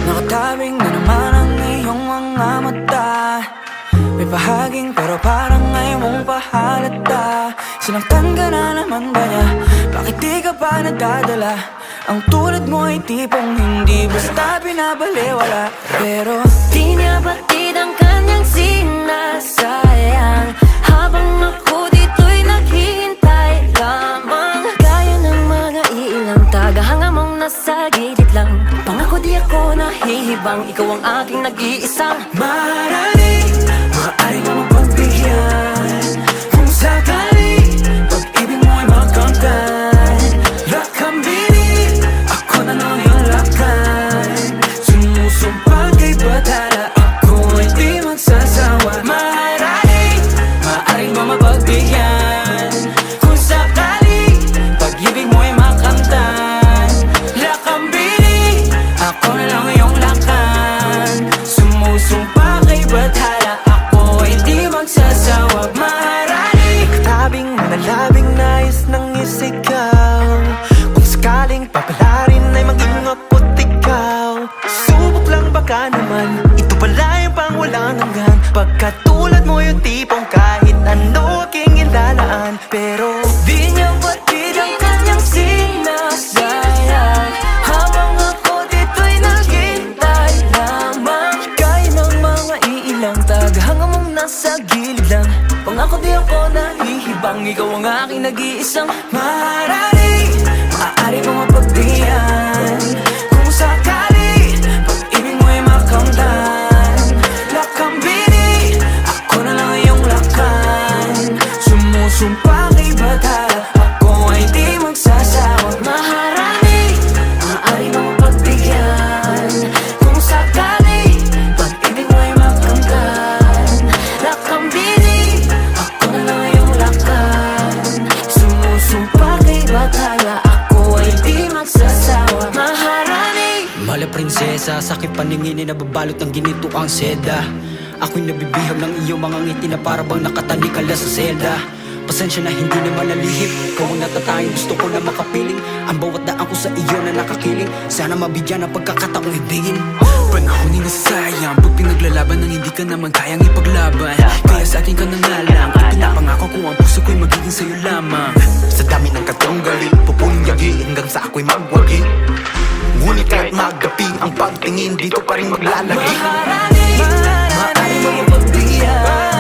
Nakatabing na naman ang iyong mga mata. May pahaging pero parang ngayon mong pahalata. Sinaktan ka na naman ba niya? Bakit di ka pa nagdadala? Ang tulad mo ay tipong hindi basta binabaliwala. Pero di niya batid ang kanyang sinasayang, habang ako dito'y naghihintay lamang. Gaya ng mga ilang tagahanga mong nasa gilid lang. Pangako di ako nahihibang, ikaw ang aking nag-iisang maaaring mo mapagbigyan. Kung sakali pag-ibig mo ay makamtan, lakambinin ako na lang yung lakan. Sumusumpa kay batala, ako ay di magsasawa. Maaaring mo mapagbigyan. Kung sakali pag-ibig mo ay makamtan, lakambinin ako na lang yung lakan. Sumusumpa kay batala, ako ay di magsasawa. Nakatabing nalabing nais ng isigaw. Kung sakaling papalarin ay maging ako't ikaw. Subok lang baka naman, ito pala yung pang walang hanggan. Pagkatulad mo yung tipong kahit ano aking ilalaan. Pero Di niya batid ang kanyang sinasayang, habang ako dito'y naghintay lamang. gaya ng mga iilang tagahanga mong nasa gilid lang. Pangako di ako nahihibang, ikaw ang aking nag-iisang Maaari mo mapagbigyan. Kung sakali pag-ibig mo ay makamtan, lakambinin ako na lang yung lakan. Sumusumpa kay batala, ako ay di magsasawa. maaari mo mapagbigyan. Kung sakali pag-ibig mo ay makamtan, lakambinin ako na lang yung lakan. Sumusumpa kay batala, ako ay di magsasawa. Mala prinsesa, sa aking paningin ay nababalot ng ginito ang seda. Ako'y nabibihag ng iyong mga ngiti na para bang nakatalikala sa selda. Pasensya na hindi naman nalihip, ikaw ang natatanging gusto ko na makapiling. Ang bawat daan ko sa iyo na nakakiling, sana mabigyan ng pagkakataong ibigin. Panahon ay nasasayang pag pinaglalaban ng hindi ka naman kayang ipaglaban. Kaya sa akin ka na nga lang, pinapangako ko ang puso ko'y magiging sa'yo lamang. sa dami ng katunggali, pupunyagi hanggang sa ako'y magwagi. Ngunit kahit magapi ang pagtingin, dito pa rin maglalagi. Maaari mo mapagbigyan.